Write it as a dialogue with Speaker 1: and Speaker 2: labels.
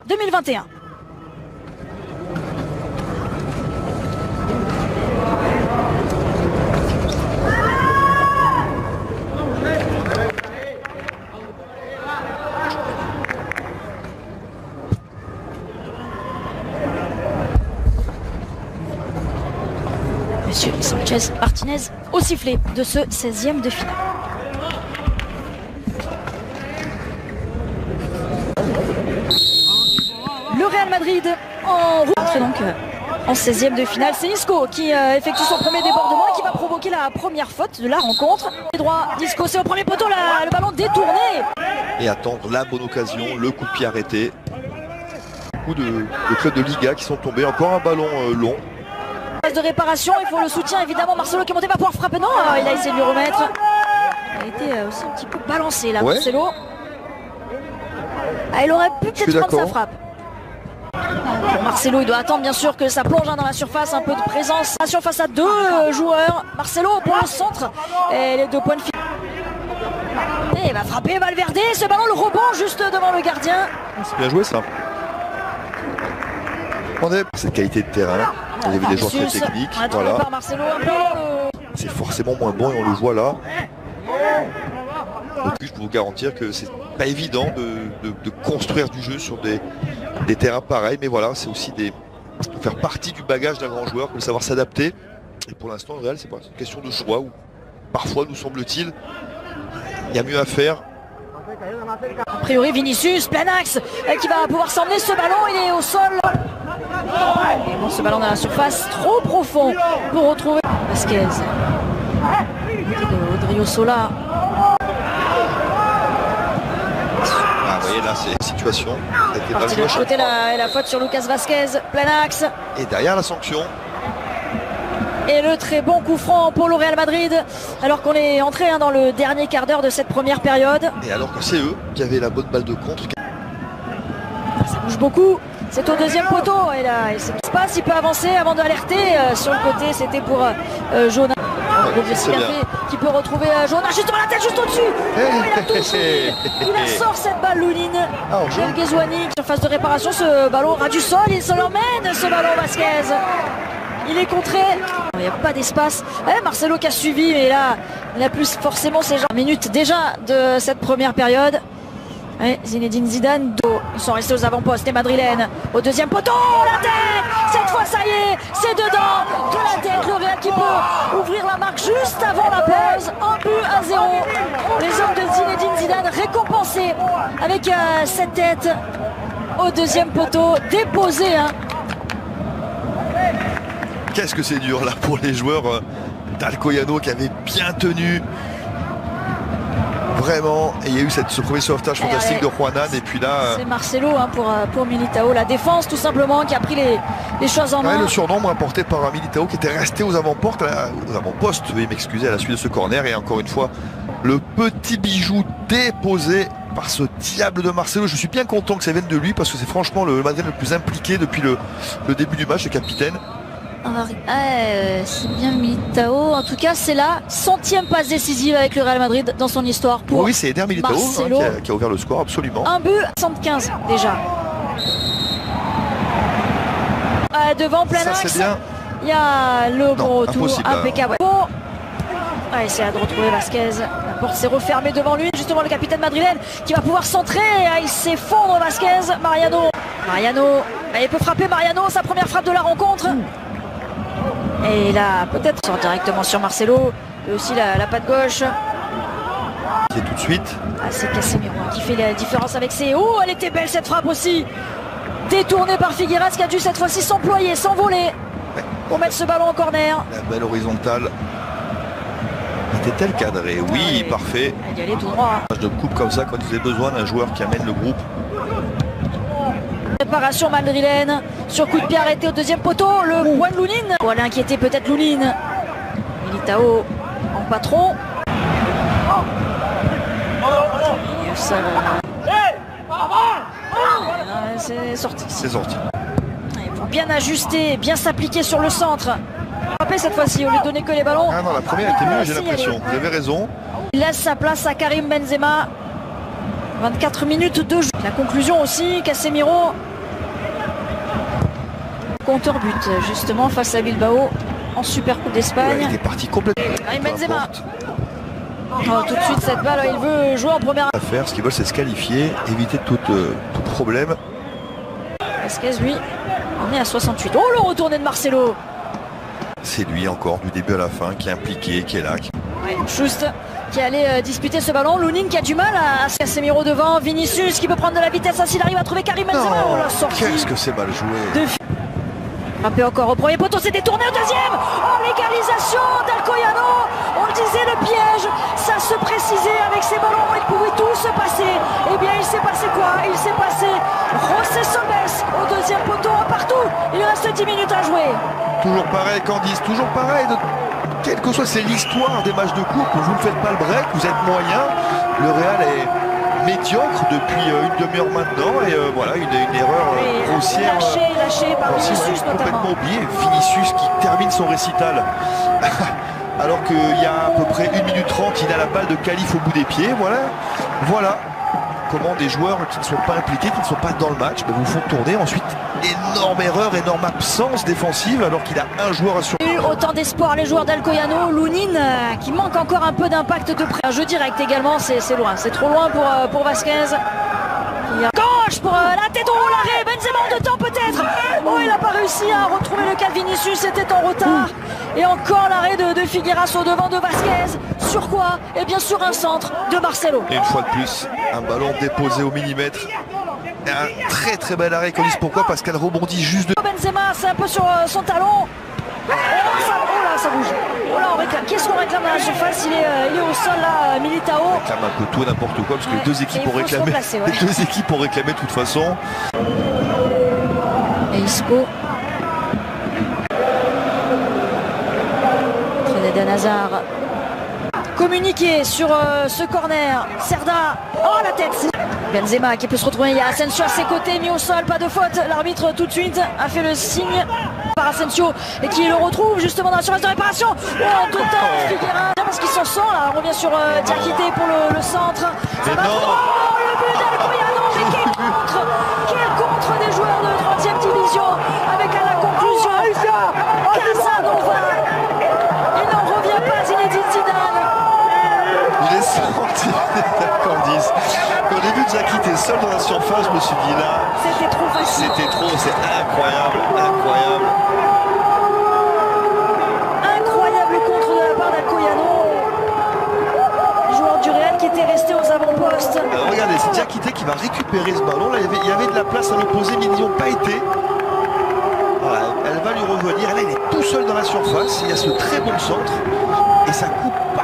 Speaker 1: 2021. Monsieur Sanchez Martinez au sifflet de ce 16e de finale. Le Real Madrid en route donc en 16e de finale. C'est Isco qui effectue son premier débordement et qui va provoquer la première faute de la rencontre. Droit, Isco, c'est au premier poteau, le ballon détourné.
Speaker 2: Et attendre la bonne occasion, le coup de pied arrêté. Beaucoup de clubs de Liga qui sont tombés. Encore un ballon long.
Speaker 1: Phase de réparation, il faut le soutien évidemment. Marcelo qui est monté, va pouvoir frapper. Non, il a essayé de lui remettre. Il a été aussi un petit peu balancé là, ouais. Marcelo. Ah, il aurait pu peut-être prendre sa frappe. Marcelo, il doit attendre bien sûr que ça plonge dans la surface, un peu de présence face à deux joueurs. Marcelo pour le centre et les 2 points de fil. Et il va frapper Valverde, ce ballon, le rebond juste devant le gardien.
Speaker 2: C'est bien joué ça. On est cette qualité de terrain. Vous avez des joueurs très techniques. Voilà.
Speaker 1: Par Marcelo,
Speaker 2: c'est forcément moins bon et on le voit là. Donc, je peux vous garantir que c'est pas évident de construire du jeu sur des terrains pareils, mais voilà, c'est aussi faire partie du bagage d'un grand joueur, de savoir s'adapter. Et pour l'instant, le Real, c'est pas une question de choix où parfois, nous semble-t-il, il y a mieux à faire.
Speaker 1: A priori, Vinicius, plein axe, qui va pouvoir s'emmener ce ballon, il est au sol. Et bon, ce ballon dans la surface, trop profond pour retrouver Vasquez. Odriozola.
Speaker 2: Ah, vous voyez là, c'est une situation.
Speaker 1: Parti de l'autre côté, la faute sur Lucas Vasquez, plein axe.
Speaker 2: Et derrière la sanction.
Speaker 1: Et le très bon coup franc pour le Real Madrid, alors qu'on est entré dans le dernier quart d'heure de cette première période.
Speaker 2: Et alors que c'est eux qui avaient la bonne balle de contre.
Speaker 1: Ça bouge beaucoup. C'est au 2e poteau. Et là, il ne sait pas s'il peut avancer avant d'alerter. Sur le côté, c'était pour Jonas. Qui peut retrouver Jonas juste devant la tête, juste au-dessus. Il a touché. Il sort cette balle, Lounine. El Ghezouani, sur phase de réparation, ce ballon ras du sol. Il se l'emmène, ce ballon Vasquez. Il est contré. Il n'y a pas d'espace. Marcelo qui a suivi, mais là, il n'a plus forcément ces minutes déjà de cette première période. Zinedine Zidane, ils sont restés aux avant-postes, les Madrilènes au 2e poteau, la tête, cette fois ça y est, c'est dedans, de la tête, le Real qui peut ouvrir la marque juste avant la pause, 1-0. Les hommes de Zinedine Zidane récompensés avec cette tête au 2e poteau, déposé.
Speaker 2: Qu'est-ce que c'est dur là pour les joueurs d'Alcoyano qui avaient bien tenu. Vraiment, et il y a eu ce premier sauvetage fantastique de Juanan, et puis là...
Speaker 1: C'est Marcelo pour Militao, la défense tout simplement qui a pris les choses en main.
Speaker 2: Le surnombre apporté par Militao qui était resté aux avant-postes, veuillez m'excuser, à la suite de ce corner, et encore une fois, le petit bijou déposé par ce diable de Marcelo. Je suis bien content que ça vienne de lui, parce que c'est franchement le Madrid le plus impliqué depuis le début du match, le capitaine.
Speaker 1: C'est bien Militao. En tout cas, c'est la 100e passe décisive avec le Real Madrid dans son histoire. Pour
Speaker 2: oui, c'est Eder Militao qui a ouvert le score, absolument.
Speaker 1: Un but, 75 déjà. Devant, plein axe.
Speaker 2: C'est bien.
Speaker 1: Il y a le gros retour impeccable. Bon. Il essaie de retrouver Vasquez. La porte s'est refermée devant lui. Justement, le capitaine madrilène qui va pouvoir centrer. Il s'effondre, Vasquez. Mariano, il peut frapper Mariano, sa première frappe de la rencontre. Et là, peut-être sort directement sur Marcelo. Et aussi la patte gauche.
Speaker 2: C'est tout de suite.
Speaker 1: C'est Casemiro qui fait la différence avec ses... Oh, elle était belle cette frappe aussi. Détournée par Figueras qui a dû cette fois-ci s'employer, s'envoler. Pour mettre ce ballon en corner.
Speaker 2: La belle horizontale. Était-elle cadrée? Oui, parfait.
Speaker 1: Il y allait tout droit.
Speaker 2: Match de coupe comme ça quand vous avez besoin d'un joueur qui amène le groupe.
Speaker 1: Préparation madrilène sur coup de pied arrêté au 2e poteau, le point de Lounine. Pour aller inquiéter peut-être Lounine. Militao en patron. C'est sorti.
Speaker 2: C'est sorti.
Speaker 1: Il faut bien ajuster, bien s'appliquer sur le centre. Frapper cette fois-ci au lieu de donner que les ballons.
Speaker 2: Ah non, la première était mieux, j'ai l'impression. Vous avez raison.
Speaker 1: Il laisse sa place à Karim Benzema. 24 minutes de jeu. La conclusion aussi, Casemiro. Compteur but justement face à Bilbao en Super Coupe d'Espagne.
Speaker 2: Ouais, il est parti complètement.
Speaker 1: Benzema. Oh, tout de suite cette balle, il veut jouer en première.
Speaker 2: À faire, ce qu'ils veulent, c'est se qualifier, éviter tout problème.
Speaker 1: Vasquez, lui, on est à 68. Oh, le retourné de Marcelo.
Speaker 2: C'est lui encore, du début à la fin, qui est impliqué, qui est là.
Speaker 1: Ouais, Just qui allait disputer ce ballon. Lounine qui a du mal à Casemiro devant. Vinicius qui peut prendre de la vitesse s'il arrive à trouver Karim Benzema. Oh, la sortie.
Speaker 2: Qu'est-ce que c'est mal joué.
Speaker 1: Frappé encore au premier poteau, c'est détourné au deuxième. Oh, l'égalisation d'Alcoyano. On le disait, le piège, ça se précisait avec ces ballons, il pouvait tout se passer. Eh bien, il s'est passé quoi? Il s'est passé José Somes au deuxième poteau, partout. Il reste 10 minutes à jouer.
Speaker 2: Toujours pareil, Candice, toujours pareil. Quelle que soit, c'est l'histoire des matchs de coupe. Vous ne faites pas le break, vous êtes moyen. Le Real est médiocre depuis une demi-heure maintenant. Et voilà, une erreur grossière.
Speaker 1: Lâché par Vinicius notamment.
Speaker 2: Complètement oublié. Vinicius qui termine son récital. Alors qu'il y a à peu près 1 minute 30, il a la balle de Khalif au bout des pieds. Voilà comment des joueurs qui ne sont pas impliqués, qui ne sont pas dans le match, vous font tourner. Ensuite, énorme erreur, énorme absence défensive alors qu'il a un joueur à surveiller.
Speaker 1: Autant d'espoir les joueurs d'Alcoyano. Lounine qui manque encore un peu d'impact de près. Un jeu direct également, c'est loin, c'est trop loin pour Vasquez. Gauche pour la tête au l'arrêt, Benzema en 2 temps peut-être. Oh, il n'a pas réussi à retrouver le cas de Vinicius, c'était en retard. Et encore l'arrêt de Figueiras au devant de Vasquez. Sur quoi? Et bien sûr un centre de Marcelo.
Speaker 2: Et une fois de plus, un ballon déposé au millimètre. Et un très très bel arrêt, Candice. Pourquoi? Parce qu'elle rebondit juste de...
Speaker 1: Benzema, c'est un peu sur son talon. Oh là, ça bouge. Oh là, on réclame. Qu'est-ce qu'on réclame à la surface? Il est au sol là, Militao.
Speaker 2: On réclame un peu tout et n'importe quoi parce que les deux équipes ont réclamé. Les deux équipes ont réclamé de toute façon.
Speaker 1: Et Isco. Eden Hazard. Communiqué sur ce corner. Cerda. Oh, la tête. Benzema qui peut se retrouver. Il y a Asensio à ses côtés, mis au sol, pas de faute. L'arbitre tout de suite a fait le signe par Asensio et qui le retrouve justement dans la surface de réparation. Oh, en 2 temps, Figueiras. Parce qu'il s'en sort là. On revient sur Diakité pour le centre. Ça va. Oh, le but d'Alcoyano. Mais quel contre des joueurs de 3e division avec à la conclusion Casanova. Il n'en revient pas, Zinedine Zidane.
Speaker 2: Il est sorti, Candice. Quand j'ai vu Diakité seul dans la surface, je me suis dit là.
Speaker 1: C'était trop facile.
Speaker 2: C'était trop, c'est incroyable, incroyable.
Speaker 1: Incroyable contre de la part d'Alcoyano. Joueur du Real qui était resté aux avant-postes.
Speaker 2: Regardez, c'est Diakité qui va récupérer ce ballon. Là, il y avait de la place à l'opposé, mais ils n'y ont pas été. Voilà, elle va lui revenir. Et là, il est tout seul dans la surface. Il y a ce très bon centre. Et ça coupe par